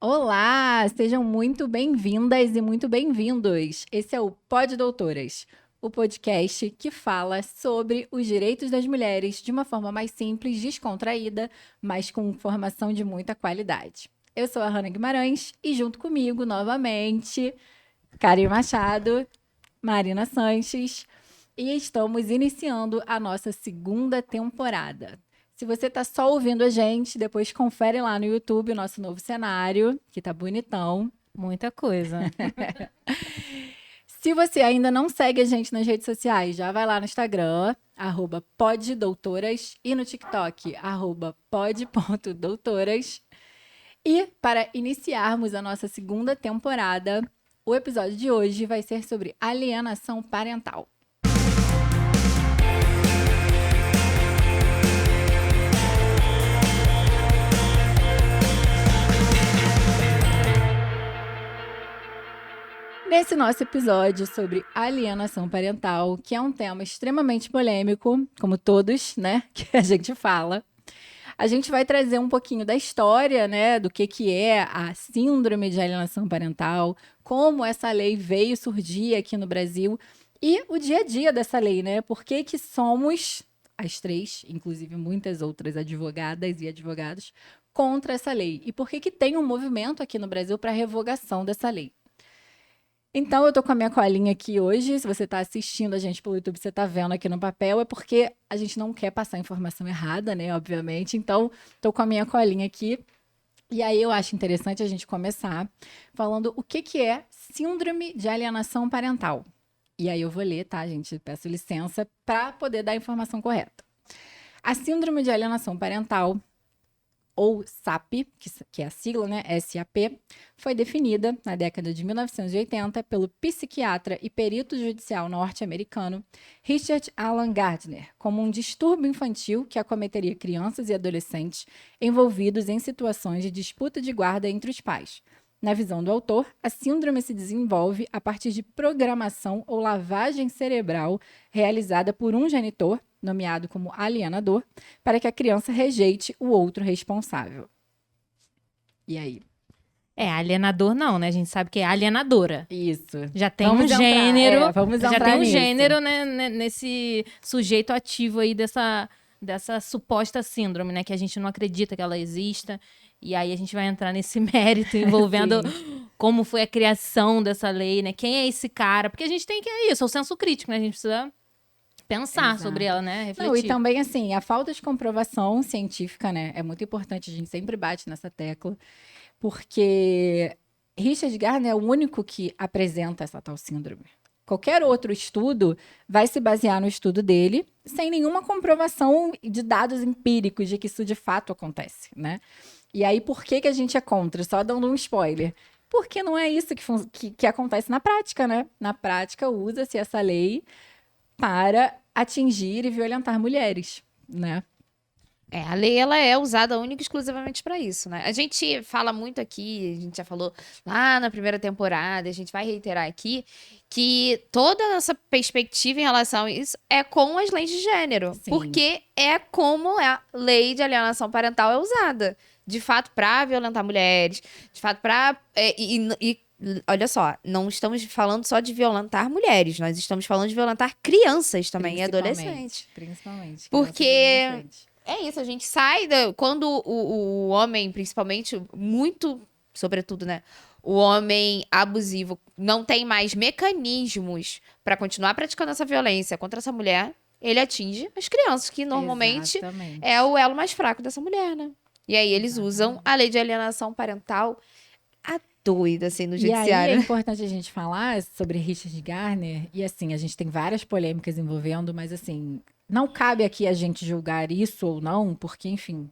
Olá, sejam muito bem-vindas e muito bem-vindos. Esse é o Pod Doutoras, o podcast que fala sobre os direitos das mulheres de uma forma mais simples, descontraída, mas com informação de muita qualidade. Eu sou a Hanna Guimarães e junto comigo, novamente, Karen Machado, Marina Sanches, e estamos iniciando a nossa segunda temporada. Se você está só ouvindo a gente, depois confere lá no YouTube o nosso novo cenário, que tá bonitão. Muita coisa. Se você ainda não segue a gente nas redes sociais, já vai lá no Instagram, @poddoutoras, e no TikTok, @pod.doutoras. E para iniciarmos a nossa segunda temporada, o episódio de hoje vai ser sobre alienação parental. Nesse nosso episódio sobre alienação parental, que é um tema extremamente polêmico, como todos, né, que a gente fala, a gente vai trazer um pouquinho da história, né, do que é a síndrome de alienação parental, como essa lei veio surgir aqui no Brasil e o dia a dia dessa lei, né? Por que que somos as três, inclusive muitas outras advogadas e advogados, contra essa lei? E por que que tem um movimento aqui no Brasil para revogação dessa lei? Então, eu tô com a minha colinha aqui hoje. Se você tá assistindo a gente pelo YouTube, você tá vendo aqui no papel, é porque a gente não quer passar informação errada, né? Obviamente. Então, tô com a minha colinha aqui. E aí, eu acho interessante a gente começar falando o que é síndrome de alienação parental. E aí, eu vou ler, tá, gente? Peço licença para poder dar a informação correta. A síndrome de alienação parental, ou SAP, que é a sigla, né, SAP, foi definida na década de 1980 pelo psiquiatra e perito judicial norte-americano Richard Alan Gardner como um distúrbio infantil que acometeria crianças e adolescentes envolvidos em situações de disputa de guarda entre os pais. Na visão do autor, a síndrome se desenvolve a partir de programação ou lavagem cerebral realizada por um genitor, nomeado como alienador, para que a criança rejeite o outro responsável. E aí? Alienador não, né? A gente sabe que é alienadora. Isso. Já tem um gênero, vamos já entrar tem um nisso. gênero, né, nesse sujeito ativo aí dessa suposta síndrome, né? Que a gente não acredita que ela exista. E aí a gente vai entrar nesse mérito envolvendo como foi a criação dessa lei, né? Quem é esse cara? Porque a gente tem que isso, é o senso crítico, né? A gente precisa pensar sobre ela, né? Refletir. Não, e também, assim, a falta de comprovação científica, né? É muito importante, a gente sempre bate nessa tecla, porque Richard Gardner é o único que apresenta essa tal síndrome. Qualquer outro estudo vai se basear no estudo dele, sem nenhuma comprovação de dados empíricos de que isso de fato acontece, né? E aí, por que a gente é contra? Só dando um spoiler. Porque não é isso que acontece na prática, né? Na prática, usa-se essa lei para atingir e violentar mulheres, né? A lei ela é usada única e exclusivamente para isso, né? A gente fala muito aqui, a gente já falou lá na primeira temporada, a gente vai reiterar aqui, que toda a nossa perspectiva em relação a isso é com as leis de gênero. Sim. Porque é como a lei de alienação parental é usada. De fato, para violentar mulheres, de fato, para. Olha só, não estamos falando só de violentar mulheres, nós estamos falando de violentar crianças também e adolescentes. Principalmente. Porque é isso, a gente sai quando o homem, principalmente, muito, sobretudo, né? O homem abusivo não tem mais mecanismos para continuar praticando essa violência contra essa mulher, ele atinge as crianças, que normalmente é o elo mais fraco dessa mulher, né? E aí eles usam a lei de alienação parental doida, assim, no judiciário. E aí é importante a gente falar sobre Richard Gardner, e assim, a gente tem várias polêmicas envolvendo, mas assim, não cabe aqui a gente julgar isso ou não, porque, enfim,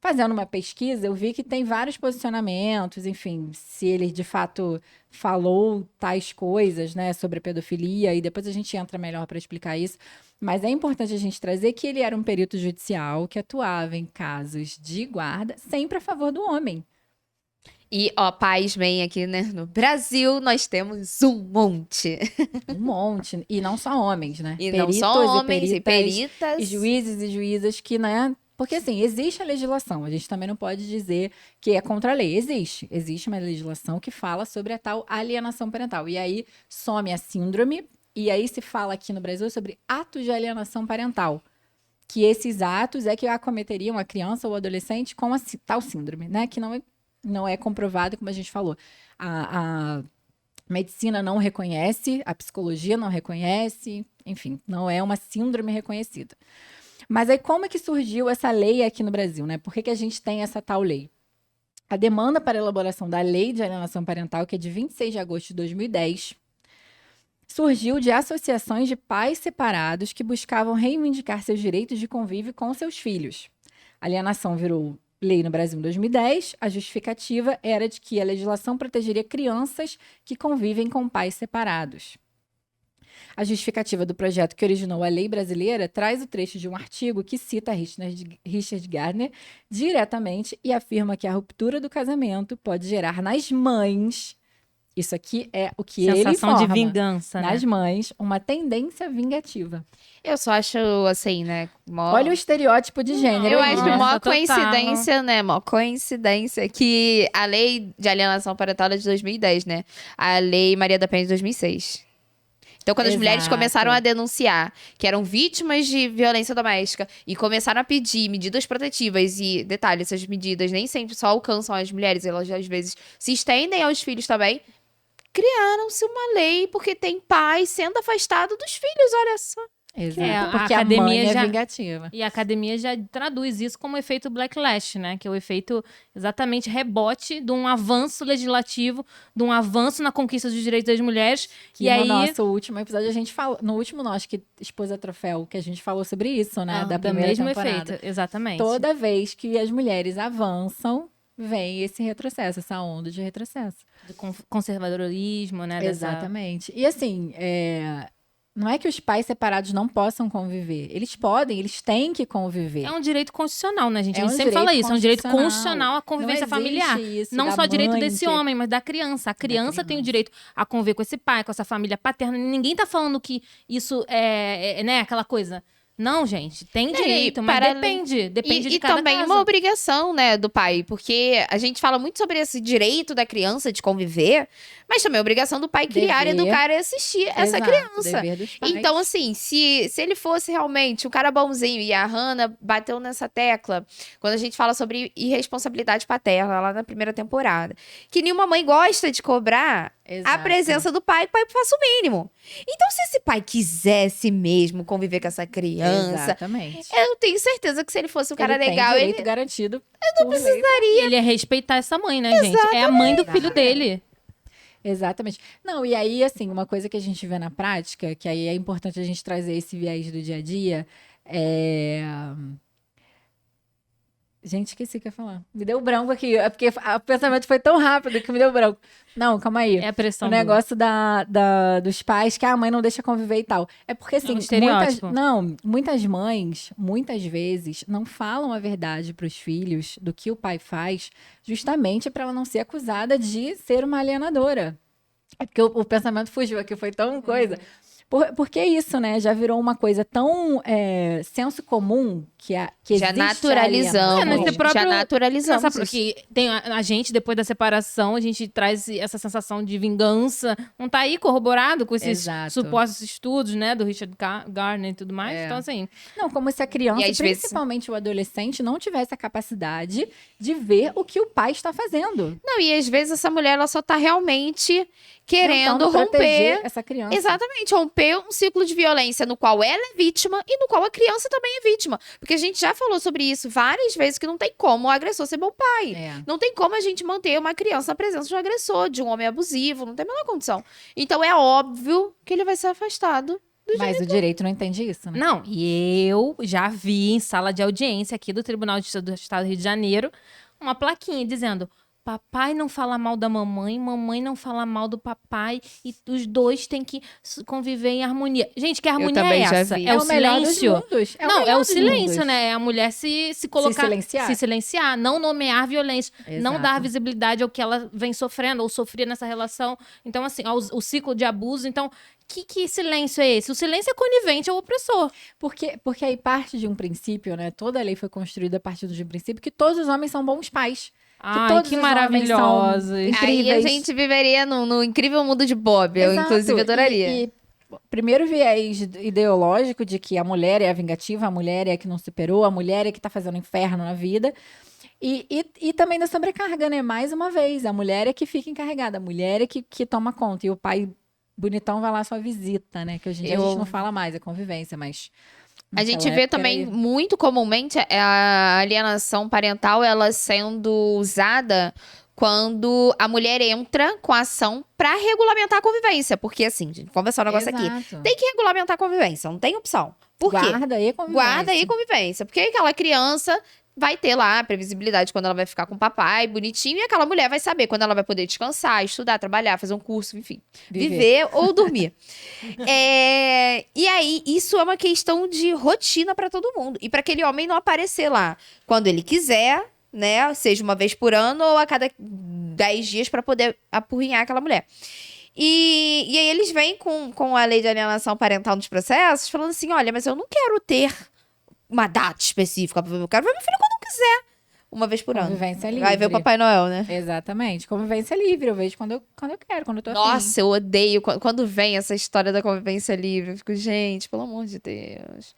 fazendo uma pesquisa, eu vi que tem vários posicionamentos, enfim, se ele de fato falou tais coisas, né, sobre pedofilia, e depois a gente entra melhor para explicar isso, mas é importante a gente trazer que ele era um perito judicial que atuava em casos de guarda sempre a favor do homem. E, ó, pais bem aqui, né? No Brasil, nós temos um monte. Um monte. E não só homens, né? E peritos, não só homens e peritas. E juízes e juízas que, né, Porque, assim, existe a legislação. A gente também não pode dizer que é contra a lei. Existe uma legislação que fala sobre a tal alienação parental. E aí some a síndrome, e aí se fala aqui no Brasil sobre atos de alienação parental. Que esses atos é que acometeriam a criança ou adolescente com a tal síndrome, né? Que não é comprovado, como a gente falou. A medicina não reconhece, a psicologia não reconhece, enfim, não é uma síndrome reconhecida. Mas aí como é que surgiu essa lei aqui no Brasil, né? Por que a gente tem essa tal lei? A demanda para a elaboração da Lei de Alienação Parental, que é de 26 de agosto de 2010, surgiu de associações de pais separados que buscavam reivindicar seus direitos de convívio com seus filhos. A alienação virou lei no Brasil em 2010. A justificativa era de que a legislação protegeria crianças que convivem com pais separados. A justificativa do projeto que originou a lei brasileira traz o trecho de um artigo que cita Richard Gardner diretamente e afirma que a ruptura do casamento pode gerar nas mães, isso aqui é o que ele Sensação informa, de vingança, nas né? mães, uma tendência vingativa. Eu só acho, assim, né? Olha o estereótipo de gênero. Eu aí, acho né? mó total. coincidência, né? Mó coincidência que a lei de alienação parental é de 2010, né? A lei Maria da Penha é de 2006. Então, quando as mulheres Exato. começaram a denunciar que eram vítimas de violência doméstica e começaram a pedir medidas protetivas, e, detalhe, essas medidas nem sempre só alcançam as mulheres, elas às vezes se estendem aos filhos também, criaram-se uma lei porque tem pai sendo afastado dos filhos, olha só. Exato, É, a porque a academia mãe é já- vingativa. E a academia já traduz isso como efeito backlash, né? Que é o efeito exatamente rebote de um avanço legislativo, de um avanço na conquista dos direitos das mulheres. Que e no aí, nosso último episódio a gente falou, no último acho que Esposa Troféu, que a gente falou sobre isso, né, da do primeira mesmo temporada. efeito, exatamente. Toda vez que as mulheres avançam, vem esse retrocesso, essa onda de retrocesso. Do conservadorismo, né? Exatamente. E assim, não é que os pais separados não possam conviver. Eles podem, eles têm que conviver. É um direito constitucional, né, gente? É A gente um sempre fala direito isso, é um direito constitucional. constitucional a convivência Não existe familiar. isso Não da só direito mãe desse ter- homem, mas da criança. A criança tem o criança. direito a conviver com esse pai, com essa família paterna. Ninguém tá falando que isso né, aquela coisa. Não, gente, tem direito, mas depende de E cada também caso. uma obrigação, né, do pai, porque a gente fala muito sobre esse direito da criança de conviver, mas também a obrigação do pai criar, Dever. educar e assistir essa Exato, criança. dever dos pais. Então, assim, se ele fosse realmente um cara bonzinho, e a Hannah bateu nessa tecla, quando a gente fala sobre irresponsabilidade paterna, lá na primeira temporada, que nenhuma mãe gosta de cobrar a Exato. presença do pai, que o pai faça o mínimo. Então, se esse pai quisesse mesmo conviver com essa criança, Exatamente. eu tenho certeza que se ele fosse um cara Ele legal, tem ele direito garantido. Não precisa. Ele é respeitar essa mãe, né, gente? É a mãe do filho dele. Exatamente. Não, e aí, assim, uma coisa que a gente vê na prática, que aí é importante a gente trazer esse viés do dia a dia, Gente, esqueci o que eu ia falar. Me deu branco aqui. É porque o pensamento foi tão rápido que me deu branco. Não, calma aí. É a pressão O negócio dos pais que a mãe não deixa conviver e tal. É porque, assim, estereótipo. muitas mães, muitas vezes, não falam a verdade para os filhos do que o pai faz, justamente para ela não ser acusada de ser uma alienadora. É porque o pensamento fugiu aqui, foi tão coisa. Porque é isso, né? Já virou uma coisa tão senso comum que já existe naturalizamos. nesse próprio- Já naturalizamos. Sabe, porque tem a gente, depois da separação, a gente traz essa sensação de vingança. Não tá aí corroborado com esses Exato. supostos estudos, né? Do Richard Gardner e tudo mais. É. Então, assim, Não, como se a criança, E às vezes- principalmente o adolescente, não tivesse a capacidade de ver o que o pai está fazendo. Não, e às vezes essa mulher, ela só tá realmente querendo Tentando proteger romper. essa criança. Exatamente, romper um ciclo de violência no qual ela é vítima e no qual a criança também é vítima. Porque a gente já falou sobre isso várias vezes, que não tem como o agressor ser bom pai. É. Não tem como a gente manter uma criança na presença de um agressor, de um homem abusivo, não tem a menor condição. Então é óbvio que ele vai ser afastado. Mas o direito não entende isso, né? não. E eu já vi em sala de audiência aqui do Tribunal de Justiça do Estado do Rio de Janeiro uma plaquinha dizendo: papai não fala mal da mamãe, mamãe não fala mal do papai, e os dois têm que conviver em harmonia. Gente, que harmonia também é já essa? vi. É o melhor dos silêncio? mundos. Não, é melhor o dos silêncio, mundos. né? É a mulher se colocar... silenciar. Se silenciar, não nomear violência, não Exato. dar visibilidade ao que ela vem sofrendo ou sofria nessa relação. Então, assim, o ciclo de abuso. Então, que silêncio é esse? O silêncio é conivente ao opressor. Porque aí parte de um princípio, né? Toda a lei foi construída a partir de um princípio que todos os homens são bons pais. Ai, todos que os homens são maravilhosos. Aí a incríveis. gente viveria no incrível mundo de Bob. Eu, Exato. inclusive, adoraria. E primeiro viés ideológico de que a mulher é a vingativa, a mulher é a que não superou, a mulher é que tá fazendo inferno na vida. E também da sobrecarga, né? Mais uma vez, a mulher é que fica encarregada, a mulher é que toma conta. E o pai bonitão vai lá só visita, né? Que hoje em dia a gente não fala mais, é convivência, mas... A gente naquela vê época também era- muito comumente a alienação parental ela sendo usada quando a mulher entra com a ação pra regulamentar a convivência. Porque, assim, gente, conversar um negócio aqui. Exato. Tem que regulamentar a convivência, não tem opção. Por quê? Guarda aí convivência. Guarda aí convivência. Porque aquela criança vai ter lá a previsibilidade quando ela vai ficar com o papai, bonitinho, e aquela mulher vai saber quando ela vai poder descansar, estudar, trabalhar, fazer um curso, enfim. Viver ou dormir. E aí, isso é uma questão de rotina pra todo mundo. E pra aquele homem não aparecer lá quando ele quiser, né? Seja uma vez por ano ou a cada 10 dias pra poder apurrinhar aquela mulher. E aí eles vêm com a lei de alienação parental nos processos, falando assim, olha, mas eu não quero ter uma data específica, eu quero ver meu filho quando eu quiser. Uma vez por ano. Convivência livre. Vai ver o Papai Noel, né? Exatamente. Convivência livre. Eu vejo quando eu quero, quando eu tô afim. Nossa, eu odeio quando vem essa história da convivência livre. Eu fico, gente, pelo amor de Deus.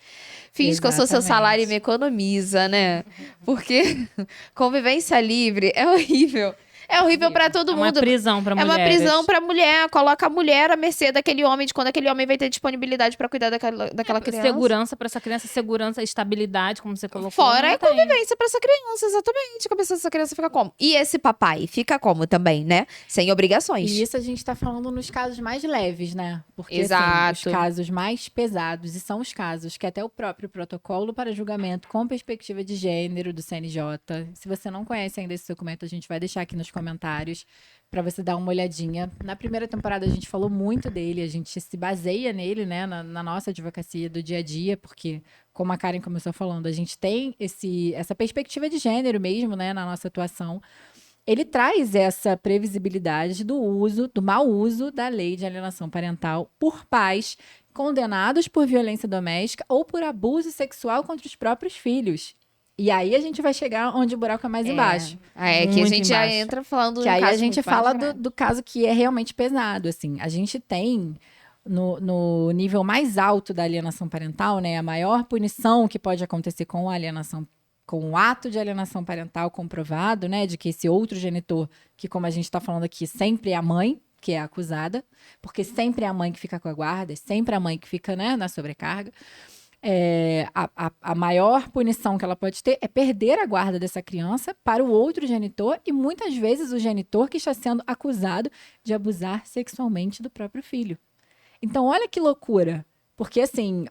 Finge que eu sou seu Exatamente. salário e me economiza, né? Porque convivência livre é horrível. É horrível pra todo É uma mundo. prisão pra É uma mulheres. prisão pra mulher. Coloca a mulher à mercê daquele homem, de quando aquele homem vai ter disponibilidade pra cuidar daquela criança. Segurança pra essa criança, segurança, estabilidade, como você colocou. Fora não é tem. convivência pra essa criança, exatamente. A cabeça dessa criança fica como? E esse papai fica como também, né? Sem obrigações. E isso a gente tá falando nos casos mais leves, né? Porque assim, Exato. os casos mais pesados, e são os casos que até o próprio protocolo para julgamento com perspectiva de gênero do CNJ, se você não conhece ainda esse documento, a gente vai deixar aqui nos comentários para você dar uma olhadinha. Na primeira temporada a gente falou muito dele, a gente se baseia nele, né, na nossa advocacia do dia a dia, porque, como a Karen começou falando, a gente tem essa perspectiva de gênero mesmo, né, na nossa atuação. Ele traz essa previsibilidade do mau uso da lei de alienação parental por pais condenados por violência doméstica ou por abuso sexual contra os próprios filhos. E aí a gente vai chegar onde o buraco é mais embaixo. É que a Muito gente já embaixo. entra falando de Que um aí a caso gente muito fala mais grave. do caso que é realmente pesado, assim. A gente tem no nível mais alto da alienação parental, né, a maior punição que pode acontecer com a alienação, com o ato de alienação parental comprovado, né, de que esse outro genitor, que como a gente está falando aqui, sempre é a mãe que é a acusada, porque sempre é a mãe que fica com a guarda, é sempre a mãe que fica, né, na sobrecarga. A maior punição que ela pode ter é perder a guarda dessa criança para o outro genitor e muitas vezes o genitor que está sendo acusado de abusar sexualmente do próprio filho. Então, olha que loucura. Porque, assim,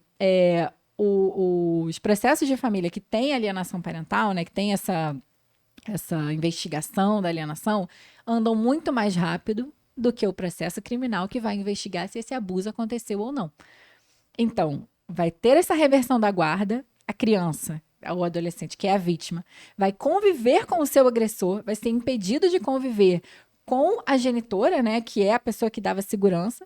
os processos de família que têm alienação parental, né, que tem essa investigação da alienação, andam muito mais rápido do que o processo criminal que vai investigar se esse abuso aconteceu ou não. Então, vai ter essa reversão da guarda, a criança, ou adolescente, que é a vítima, vai conviver com o seu agressor, vai ser impedido de conviver com a genitora, né, que é a pessoa que dava segurança,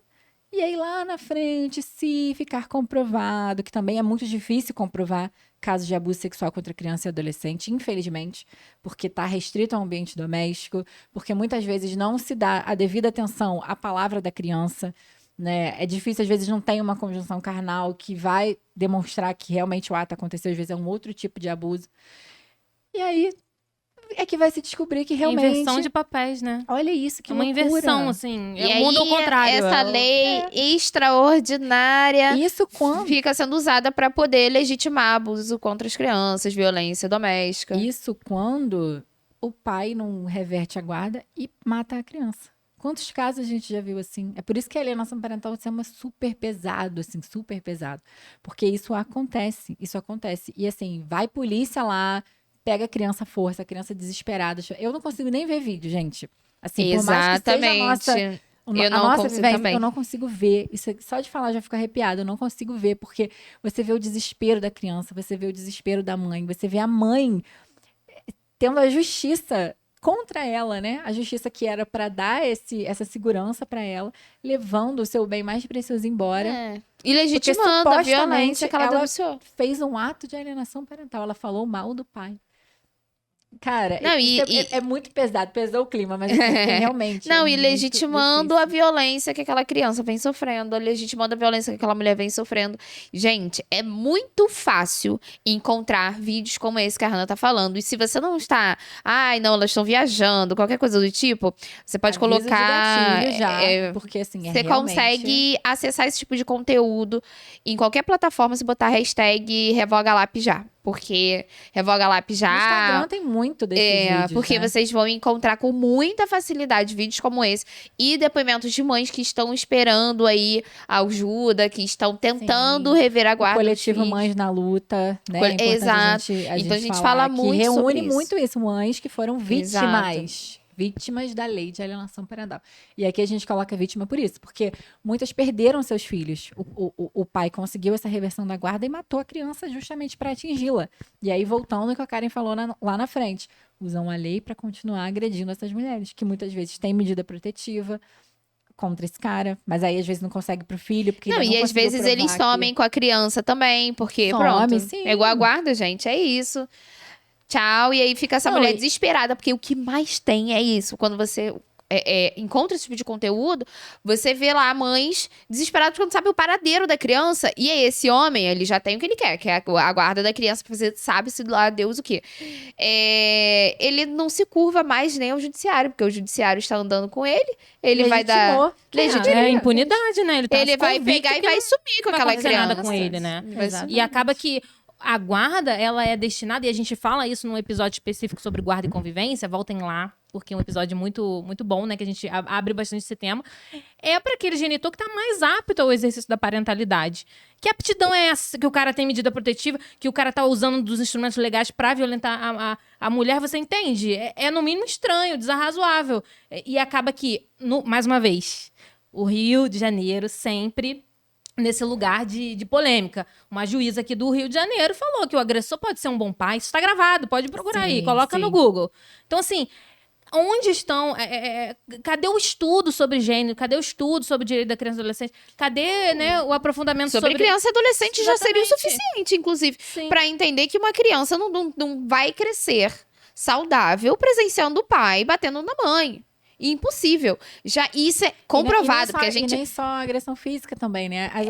e aí lá na frente, se ficar comprovado, que também é muito difícil comprovar casos de abuso sexual contra criança e adolescente, infelizmente, porque está restrito ao ambiente doméstico, porque muitas vezes não se dá a devida atenção à palavra da criança, né? É difícil, às vezes não tem uma conjunção carnal que vai demonstrar que realmente o ato aconteceu, às vezes é um outro tipo de abuso. E aí é que vai se descobrir que realmente... Inversão de papéis, né? Olha isso, que É uma loucura. inversão, assim. E É o mundo ao aí, contrário. essa lei extraordinária Isso quando... fica sendo usada para poder legitimar abuso contra as crianças, violência doméstica. Isso quando o pai não reverte a guarda e mata a criança. Quantos casos a gente já viu assim? É por isso que a alienação parental é super pesado, assim, super pesado. Porque isso acontece. E assim, vai polícia lá, pega a criança à força, a criança desesperada. Eu não consigo nem ver vídeo, gente. Assim, por mais que seja a nossa... Eu não consigo também. Eu não consigo ver. Isso, só de falar já fico arrepiada. Eu não consigo ver, porque você vê o desespero da criança, você vê o desespero da mãe, você vê a mãe tendo a justiça contra ela, né? A justiça que era para dar essa segurança para ela, levando o seu bem mais precioso embora. E legitimando a violência que ela denunciou. Fez um ato de alienação parental. Ela falou mal do pai. Cara, Não, é muito pesado, pesou o clima, mas assim, realmente. Não, é e legitimando difícil. a violência que aquela criança vem sofrendo, legitimando a violência que aquela mulher vem sofrendo. Gente, é muito fácil encontrar vídeos como esse que a Hannah tá falando. E se você não está, não, elas estão viajando, qualquer coisa do tipo, você pode Aviso de colocar. gatilho já, porque assim, Você consegue acessar esse tipo de conteúdo em qualquer plataforma se botar hashtag RevogaLap já. Porque RevogaLap já. No Instagram tem muito desses vídeos, porque né? vocês vão encontrar com muita facilidade vídeos como esse e depoimentos de mães que estão esperando aí ajuda, que estão tentando rever a guarda O dos coletivo filhos. Mães na Luta, né? É importante Exato. Então a gente fala que muito reúne sobre isso. muito isso, mães que foram vítimas. Exato. Vítimas da lei de alienação parental. E aqui a gente coloca vítima por isso, porque muitas perderam seus filhos. O pai conseguiu essa reversão da guarda e matou a criança justamente para atingi-la. E aí, voltando ao que a Karen falou lá na frente, usam a lei para continuar agredindo essas mulheres, que muitas vezes têm medida protetiva contra esse cara, mas aí às vezes não consegue pro filho, porque Não, ainda e às conseguiu vezes eles provar somem com a criança também, porque Some, pronto. sim. Pegou a guarda, gente, é isso. Tchau, e aí fica essa Não, mulher e- desesperada, porque o que mais tem é isso. Quando você encontra esse tipo de conteúdo, você vê lá mães desesperadas porque não sabe o paradeiro da criança. E aí, esse homem, ele já tem o que ele quer, que é a guarda da criança, pra você sabe-se lá Deus o quê. Ele não se curva mais nem ao judiciário, porque o judiciário está andando com ele vai dar. Legitimou. É impunidade, né? Ele, tá Ele vai convicto pegar e que vai sumir com não vai aquela acontecer criança. nada com ele, né? Vai Exato. sumir. E acaba que a guarda, ela é destinada, e a gente fala isso num episódio específico sobre guarda e convivência, voltem lá, porque é um episódio muito, muito bom, né, que a gente abre bastante esse tema, é para aquele genitor que tá mais apto ao exercício da parentalidade. Que aptidão é essa? Que o cara tem medida protetiva, que o cara tá usando dos instrumentos legais para violentar a mulher, você entende? É no mínimo estranho, desarrazoável. E acaba que, mais uma vez, o Rio de Janeiro sempre nesse lugar de polêmica. Uma juíza aqui do Rio de Janeiro falou que o agressor pode ser um bom pai. Isso está gravado, pode procurar aí, coloca no Google. Então, assim, onde estão... cadê o estudo sobre gênero? Cadê o estudo sobre o direito da criança e adolescente? Cadê, né, o aprofundamento Sobre criança e adolescente já seria o Exatamente. suficiente, inclusive, Sim. pra entender que uma criança não vai crescer saudável presenciando o pai batendo na mãe. Impossível. Já isso é comprovado, porque a gente E nem só agressão física também, né? As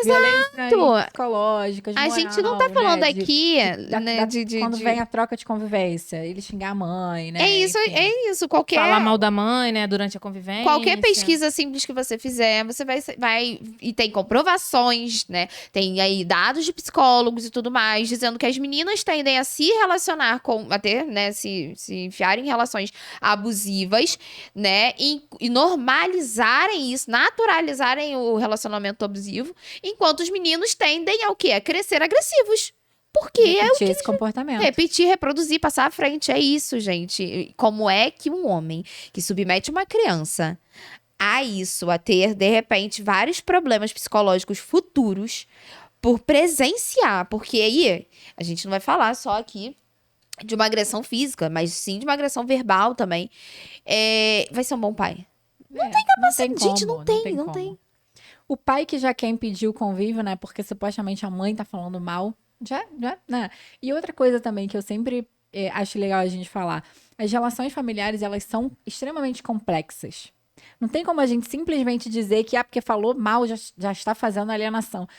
violências psicológicas, a moral, gente não tá falando né? aqui, né, Quando vem a troca de convivência, ele xingar a mãe, né? É isso, Enfim. é isso. Qualquer falar mal da mãe, né, durante a convivência. Qualquer pesquisa simples que você fizer, você vai. E tem comprovações, né? Tem aí dados de psicólogos e tudo mais, dizendo que as meninas tendem a se relacionar a ter, né? Se enfiarem em relações abusivas, né? E normalizarem isso, naturalizarem o relacionamento abusivo, enquanto os meninos tendem ao quê? A crescer agressivos. Porque Repetir esse comportamento. repetir, reproduzir, passar à frente. É isso, gente. Como é que um homem que submete uma criança a isso, a ter, de repente, vários problemas psicológicos futuros por presenciar? Porque aí, a gente não vai falar só aqui de uma agressão física, mas sim de uma agressão verbal também. Vai ser um bom pai. Não tem capacidade. Gente, não tem. O pai que já quer impedir o convívio, né? Porque supostamente a mãe tá falando mal. Já, né? E outra coisa também que eu sempre acho legal a gente falar. As relações familiares, elas são extremamente complexas. Não tem como a gente simplesmente dizer que, porque falou mal, já está fazendo alienação.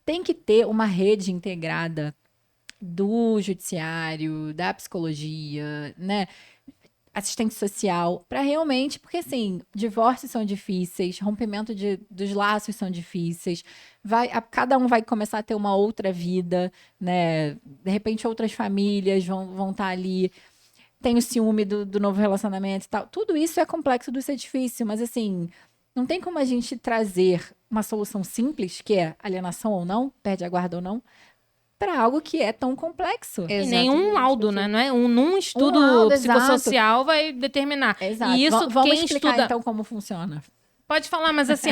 Tem que ter uma rede integrada do judiciário, da psicologia, né? Assistente social, para realmente, porque assim, divórcios são difíceis, rompimento dos laços são difíceis, cada um vai começar a ter uma outra vida, né? De repente outras famílias vão estar ali, tem o ciúme do novo relacionamento e tal. Tudo isso é complexo de ser difícil, mas assim, não tem como a gente trazer uma solução simples, que é alienação ou não, perde a guarda ou não, para algo que é tão complexo. E nenhum laudo, né? Não é num estudo laudo, psicossocial vai determinar. Exato. E isso Vamos quem explicar estuda... então como funciona. Pode falar, mas assim,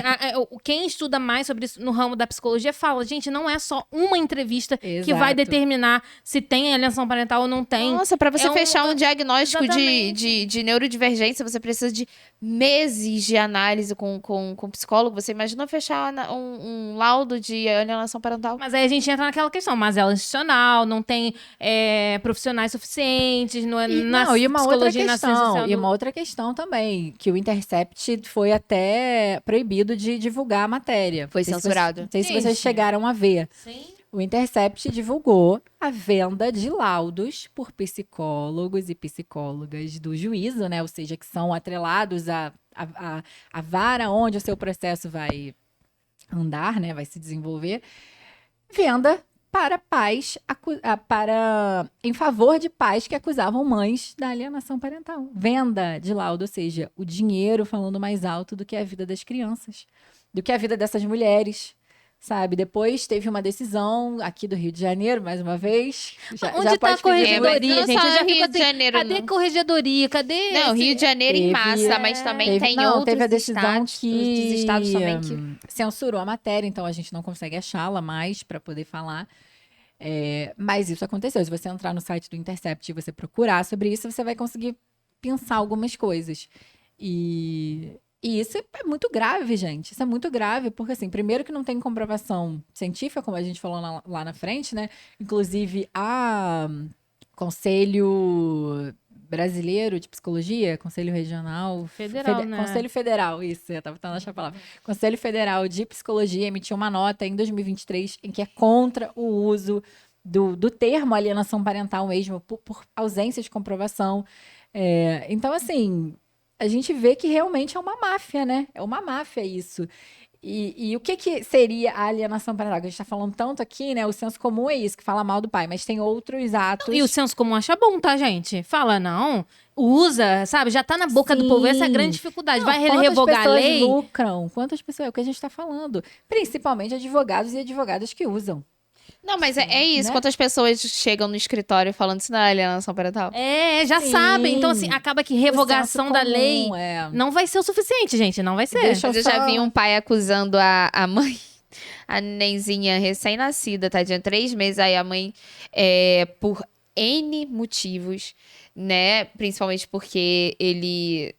quem estuda mais sobre isso no ramo da psicologia fala, gente, não é só uma entrevista que vai Exato. determinar se tem alienação parental ou não tem. Nossa, pra você É fechar um diagnóstico Exatamente. de neurodivergência, você precisa de meses de análise com psicólogo. Você imagina fechar um laudo de alienação parental? Mas aí a gente entra naquela questão, mazela institucional, não tem profissionais suficientes, não é na Não, e uma outra psicologia e na ciência questão, social e do- uma outra questão também, que o Intercept foi até proibido de divulgar a matéria. Foi Não sei se censurado. Não sei se Gente. vocês chegaram a ver. Sim. O Intercept divulgou a venda de laudos por psicólogos e psicólogas do juízo, né? Ou seja, que são atrelados à vara onde o seu processo vai andar, né? Vai se desenvolver. Venda para pais, em favor de pais que acusavam mães da alienação parental. Venda de laudo, ou seja, o dinheiro falando mais alto do que a vida das crianças, do que a vida dessas mulheres. Sabe? Depois teve uma decisão aqui do Rio de Janeiro, mais uma vez. Onde tá a pode pedir corregedoria, não gente? só Eu já no fico Rio de assim, Janeiro, cadê não. corregedoria? Cadê Não, esse- Rio de Janeiro em Teve- massa, mas também tem não, outros teve a decisão estados, que dos estados também que... censurou a matéria, então a gente não consegue achá-la mais para poder falar. Mas isso aconteceu. Se você entrar no site do Intercept e você procurar sobre isso, você vai conseguir pensar algumas coisas. E isso é muito grave, gente. Isso é muito grave, porque, assim, primeiro que não tem comprovação científica, como a gente falou lá na frente, né? Inclusive, a Conselho Brasileiro de Psicologia, Conselho Regional... Federal, né? Conselho Federal, isso, eu tava tentando achar a palavra. Conselho Federal de Psicologia emitiu uma nota em 2023 em que é contra o uso do termo alienação parental mesmo, por ausência de comprovação. Então, assim... A gente vê que realmente é uma máfia, né? É uma máfia isso. E o que seria a alienação parental? Que a gente tá falando tanto aqui, né? O senso comum é isso, que fala mal do pai, mas tem outros atos. E o senso comum acha bom, tá, gente? Fala, não, usa, sabe? Já tá na boca do povo, essa é a grande dificuldade. Não, Vai quantas revogar a pessoas lei? lucram? Quantas pessoas? É o que a gente tá falando. Principalmente advogados e advogadas que usam. Não, mas é isso. né? Quantas pessoas chegam no escritório falando isso não é alienação parental? Já Sim. sabem. Então, assim, acaba que O revogação senso da comum, lei não não vai ser o suficiente, gente. Não vai ser. Deixa Mas eu só- já vi um pai acusando a mãe, a nenenzinha recém-nascida, tadinha, 3 meses, aí a mãe, por N motivos, né? Principalmente porque ele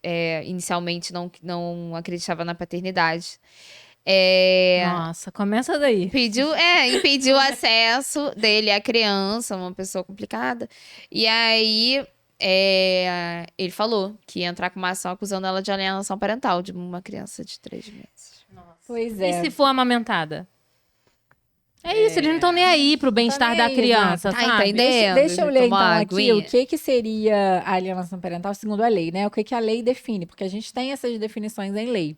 inicialmente não acreditava na paternidade. Nossa, começa daí. Impediu o acesso dele à criança, uma pessoa complicada. E aí, ele falou que ia entrar com uma ação acusando ela de alienação parental de uma criança de 3 meses. Pois E é. se for amamentada? É isso, eles não estão nem aí pro bem-estar nem da aí, criança, Tá sabe? entendendo? Deixa eu ler então Tomar uma aqui aguinha. o que seria a alienação parental segundo a lei, né? O que a lei define, porque a gente tem essas definições em lei.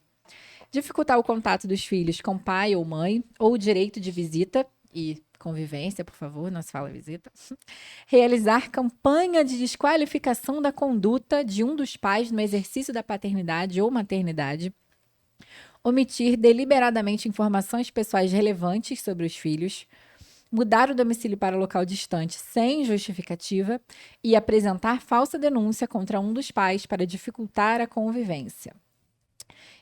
Dificultar o contato dos filhos com pai ou mãe, ou o direito de visita e convivência, por favor, não se fala visita. Realizar campanha de desqualificação da conduta de um dos pais no exercício da paternidade ou maternidade. Omitir deliberadamente informações pessoais relevantes sobre os filhos, mudar o domicílio para local distante sem justificativa e apresentar falsa denúncia contra um dos pais para dificultar a convivência.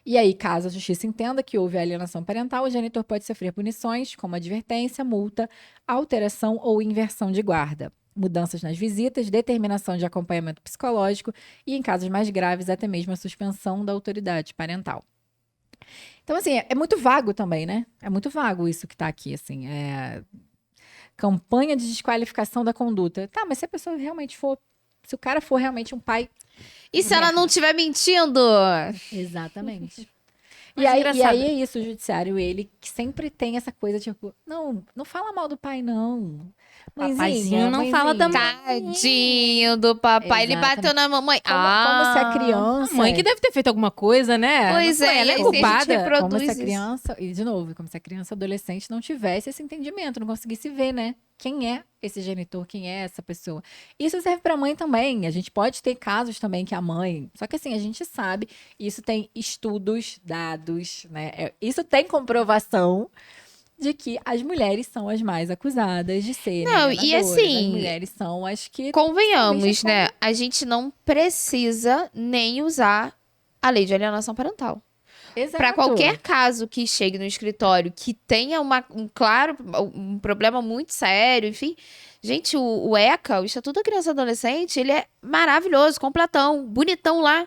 E aí, caso a justiça entenda que houve alienação parental, o genitor pode sofrer punições como advertência, multa, alteração ou inversão de guarda, mudanças nas visitas, determinação de acompanhamento psicológico e, em casos mais graves, até mesmo a suspensão da autoridade parental. Então, assim, é muito vago também, né? É muito vago isso que tá aqui, assim. Campanha de desqualificação da conduta. Tá, mas se a pessoa realmente for... Se o cara for realmente um pai... E se ela não estiver mentindo? Exatamente. Mas E aí engraçado. é isso, o judiciário, ele que sempre tem essa coisa, tipo, não fala mal do pai, não. Papazinho não fala também. Tadinho do papai. Ele Exatamente. bateu na mamãe. Como se a A criança... mãe que deve ter feito alguma coisa, né? Pois Não foi, é, ela e é aí se a gente culpada. reproduz Como se a isso. criança... E, de novo, como se a criança adolescente não tivesse esse entendimento, não conseguisse ver, né? Quem é esse genitor, quem é essa pessoa. Isso serve pra mãe também. A gente pode ter casos também que a mãe... Só que assim, a gente sabe, isso tem estudos, dados, né? Isso tem comprovação de que as mulheres são as mais acusadas de serem Não, e alienadoras. assim, As mulheres são as que... Convenhamos, Também né? A gente não precisa nem usar a lei de alienação parental. Exato. Para qualquer caso que chegue no escritório que tenha um problema muito sério, enfim. Gente, o ECA, o Estatuto da Criança e Adolescente, ele é maravilhoso, completão, bonitão lá.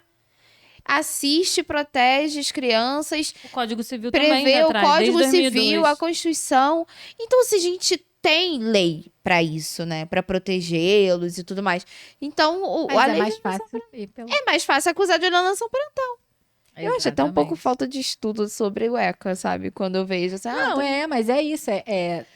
Assiste, protege as crianças, O Código Civil também, prevê né, o atrás, Código desde Civil, 2002. a Constituição. Então, se a gente tem lei para isso, né? Para protegê-los e tudo mais. Então, Mas a é lei mais fácil ir pelo... é mais fácil acusar de alienação parental. Eu acho até um pouco Exatamente. falta de estudo sobre o ECA, sabe? Quando eu vejo assim, Não, mas é isso.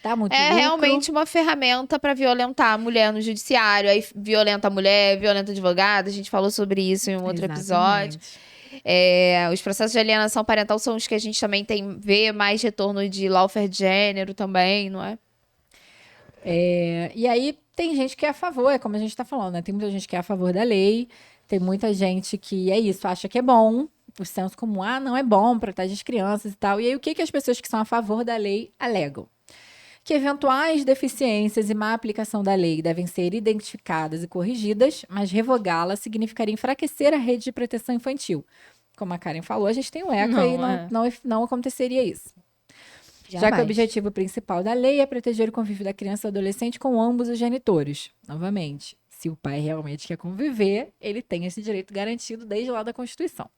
Dá muito é lucro. realmente uma ferramenta para violentar a mulher no judiciário. Aí violenta a mulher, violenta a advogada. A gente falou sobre isso em um outro episódio. Exatamente. Os processos de alienação parental são os que a gente também vê mais retorno de lawfare de gênero também, não é? E aí tem gente que é a favor, é como a gente tá falando, né? Tem muita gente que é a favor da lei, tem muita gente que é isso, acha que é bom, o senso comum, não é bom, protege as crianças e tal. E aí o que as pessoas que são a favor da lei alegam? Que eventuais deficiências e má aplicação da lei devem ser identificadas e corrigidas, mas revogá-la significaria enfraquecer a rede de proteção infantil. Como a Karen falou, a gente tem o ECA e não aconteceria isso. Já que o objetivo principal da lei é proteger o convívio da criança e do adolescente com ambos os genitores. Novamente, se o pai realmente quer conviver, ele tem esse direito garantido desde lá da Constituição.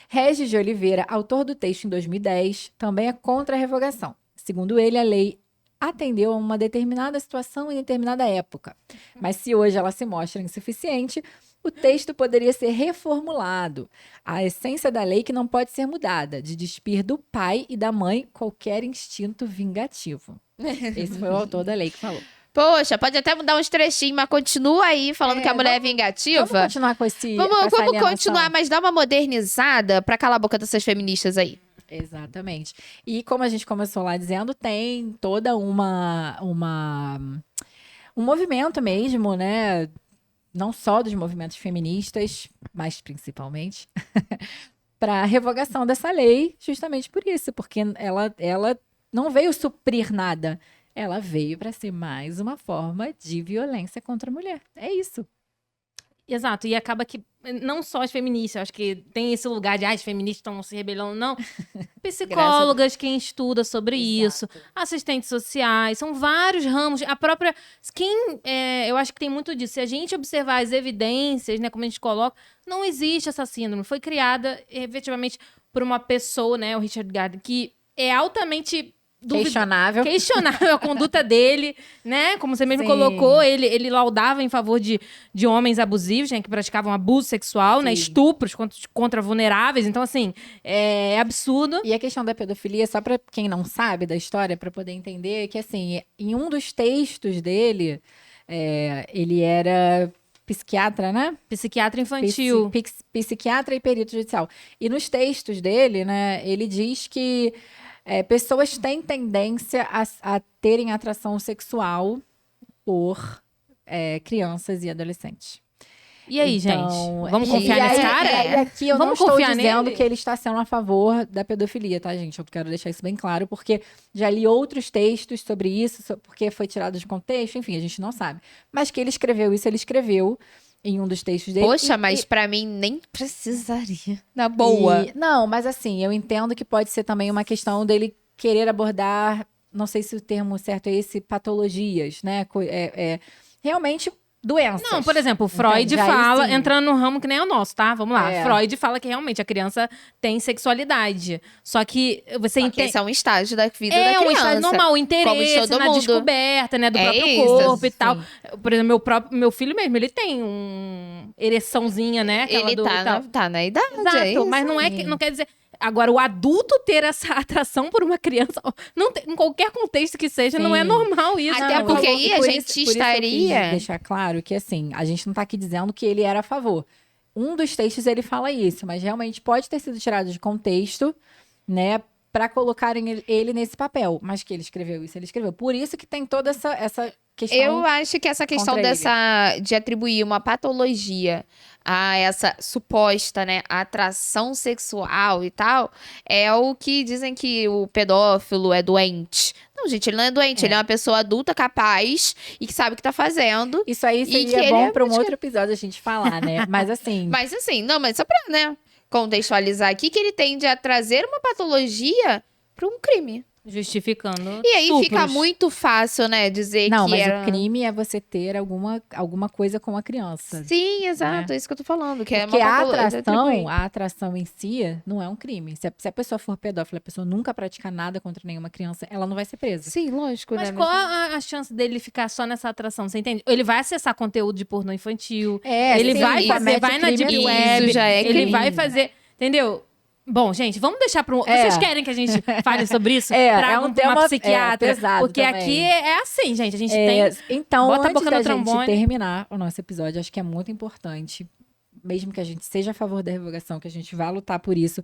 Regis de Oliveira, autor do texto em 2010, também é contra a revogação. Segundo ele, a lei atendeu a uma determinada situação em determinada época. Mas se hoje ela se mostra insuficiente, o texto poderia ser reformulado. A essência da lei que não pode ser mudada, de despir do pai e da mãe qualquer instinto vingativo. Esse foi o autor da lei que falou. Poxa, pode até mudar uns trechinhos, mas continua aí falando que a mulher é vingativa. Vamos continuar com esse... Vamos com essa alienação? continuar, mas dá uma modernizada pra calar a boca dessas feministas aí. Exatamente. E como a gente começou lá dizendo, tem toda um movimento mesmo, né? Não só dos movimentos feministas, mas principalmente, para a revogação dessa lei, justamente por isso, porque ela não veio suprir nada. Ela veio para ser mais uma forma de violência contra a mulher. É isso. Exato, e acaba que não só as feministas, acho que tem esse lugar de as feministas estão se rebelando, não. Psicólogas, quem estuda sobre isso, assistentes sociais, são vários ramos. A própria. Eu acho que tem muito disso. Se a gente observar as evidências, né, como a gente coloca, não existe essa síndrome. Foi criada efetivamente por uma pessoa, né, o Richard Gardner, que é altamente. Questionável a conduta dele, né? Como você mesmo colocou, ele laudava em favor de homens abusivos, né? Que praticavam abuso sexual, né? Estupros contra vulneráveis. Então, assim, é absurdo. E a questão da pedofilia, só para quem não sabe da história, para poder entender, que assim, em um dos textos dele, ele era psiquiatra, né? Psiquiatra infantil. Psiquiatra e perito judicial. E nos textos dele, né? Ele diz que pessoas têm tendência a terem atração sexual por crianças e adolescentes. E aí, Então, gente? Vamos confiar nesse cara? E aqui eu não Vamos estou confiar dizendo nele? que ele está sendo a favor da pedofilia, tá, gente? Eu quero deixar isso bem claro, porque já li outros textos sobre isso, porque foi tirado de contexto, enfim, a gente não sabe. Mas que ele escreveu isso, ele escreveu em um dos textos dele. Poxa, mas pra mim nem precisaria. Na boa. Não, mas assim, eu entendo que pode ser também uma questão dele querer abordar, não sei se o termo certo é esse, patologias, né? Realmente doenças. Não, por exemplo, Freud Entende? fala, Aí sim. entrando no ramo que nem é o nosso, tá? Vamos lá. Freud fala que realmente a criança tem sexualidade. Só que você entende. Esse é um estágio da vida da criança. Um estágio normal, o interesse Como de todo na mundo. descoberta, né, do próprio isso, corpo e sim. tal. Por exemplo, meu filho mesmo, ele tem ereçãozinha, né? Ele tá na idade. Exato, é isso? mas não quer dizer. Agora, o adulto ter essa atração por uma criança, em qualquer contexto que seja, não é Sim. normal isso. Até Não, porque eu- aí a por gente isso eu quis estaria- deixar claro que, assim, a gente não tá aqui dizendo que ele era a favor. Um dos textos ele fala isso, mas realmente pode ter sido tirado de contexto, né, para colocarem ele nesse papel. Mas que ele escreveu isso, ele escreveu. Por isso que tem toda essa questão. Eu acho que essa questão contra de atribuir uma patologia a essa suposta, né, atração sexual e tal, é o que dizem que o pedófilo é doente. Não, gente, ele não é doente, ele é uma pessoa adulta capaz e que sabe o que tá fazendo. Isso aí E que seria ele bom é para um outro episódio a gente falar, né? Mas assim, Mas assim, não, mas só pra, né, contextualizar aqui que ele tende a trazer uma patologia para um crime. Justificando. E aí fica estupros. muito fácil, né, dizer Não, que mas era... o crime é você ter alguma coisa com a criança. Sim, exato, é isso que eu tô falando, que Porque é uma a patologia. atração em si não é um crime. Se a pessoa for pedófila, a pessoa nunca praticar nada contra nenhuma criança, ela não vai ser presa. Sim, lógico, Mas né? qual a chance dele ficar só nessa atração? Você entende? Ele vai acessar conteúdo de pornô infantil. Ele sim, vai isso fazer, comete vai na crime Deep isso Web. já é ele crime. vai fazer. Entendeu? Bom, gente, vamos deixar para Vocês querem que a gente fale sobre isso? Tragam um pra uma tema psiquiatra. pesado porque também. aqui é assim, gente. A gente tem. Então, Bota a antes boca da no gente trombone. terminar o nosso episódio, acho que é muito importante, mesmo que a gente seja a favor da revogação, que a gente vá lutar por isso,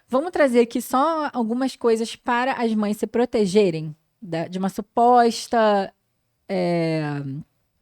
vamos trazer aqui só algumas coisas para as mães se protegerem de uma suposta...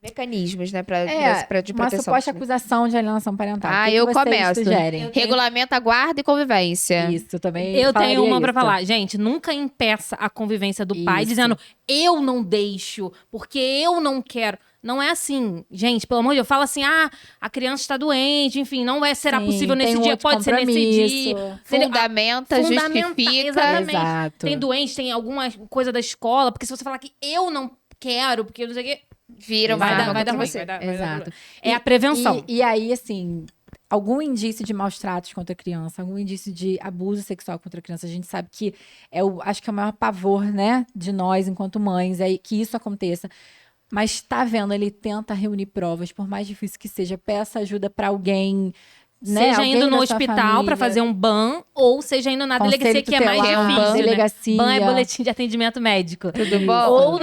Mecanismos, né, de uma proteção. suposta acusação de alienação parental. Ah, O que eu que vocês começo. sugerem? Regulamenta a guarda e convivência. Isso, também Eu tenho falaria uma pra isso. falar. Gente, nunca impeça a convivência do pai Isso. dizendo eu não deixo, porque eu não quero. Não é assim. Gente, pelo amor de Deus, fala assim, a criança está doente, enfim, não será Sim, possível tem nesse um dia, outro pode ser nesse compromisso. dia. Entendeu? Fundamenta, justifica. Exatamente. Exato. Tem doente, tem alguma coisa da escola, porque se você falar que eu não quero, porque não sei o quê, Vira uma vai dar arma vai dar contra ruim. você. Vai dar Exato. problema. É a prevenção. E aí, assim, algum indício de maus tratos contra a criança, algum indício de abuso sexual contra a criança, a gente sabe que acho que é o maior pavor, né, de nós enquanto mães, é que isso aconteça. Mas tá vendo, ele tenta reunir provas, por mais difícil que seja, peça ajuda pra alguém, né? Seja alguém indo no da sua hospital família. pra fazer um ban, ou seja indo na Conselho delegacia, que é mais tutelar, difícil, né? delegacia. Ban é boletim de atendimento médico. Tudo bom? Ou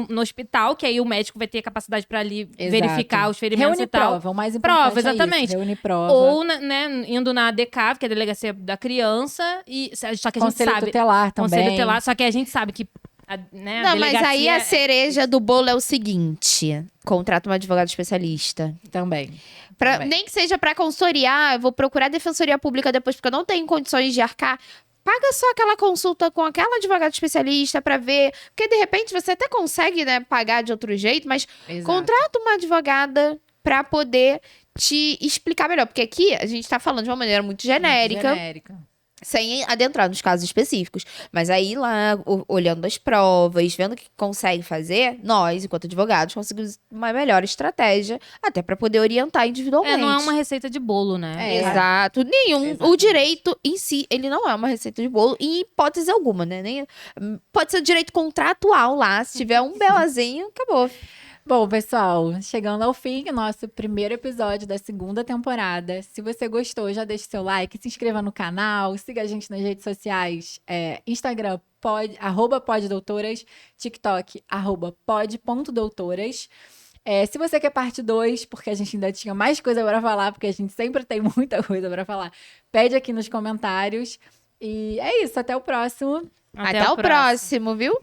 no hospital, que aí o médico vai ter capacidade pra ali Exato. verificar os ferimentos Reúne e tal. prova, o mais importante Prova, é isso, exatamente. reúne prova. Ou, indo na ADCAV, que é a delegacia da criança, só que a gente Conselho sabe... tutelar também. Conselho tutelar, só que a gente sabe que a Não, mas delegacia aí a cereja do bolo é o seguinte: contrata um advogado especialista. Também. Nem que seja pra consultoria, eu vou procurar defensoria pública depois, porque eu não tenho condições de arcar. Paga só aquela consulta com aquela advogada especialista pra ver. Porque, de repente, você até consegue, né, pagar de outro jeito, mas Exato. contrata uma advogada pra poder te explicar melhor. Porque aqui a gente tá falando de uma maneira muito genérica. Sem adentrar nos casos específicos. Mas aí lá, olhando as provas, vendo o que consegue fazer, nós, enquanto advogados, conseguimos uma melhor estratégia, até pra poder orientar individualmente. não é uma receita de bolo, né? Exato. Nenhum. Exatamente. O direito em si, ele não é uma receita de bolo, em hipótese alguma, né? Pode ser o direito contratual lá. Se tiver um belazinho, acabou. Bom, pessoal, chegando ao fim, nosso primeiro episódio da segunda temporada. Se você gostou, já deixe seu like, se inscreva no canal, siga a gente nas redes sociais, Instagram, @poddoutoras, TikTok, @pod.doutoras. Se você quer parte 2, porque a gente ainda tinha mais coisa para falar, porque a gente sempre tem muita coisa para falar, pede aqui nos comentários. E é isso, até o próximo. Até o próximo, viu?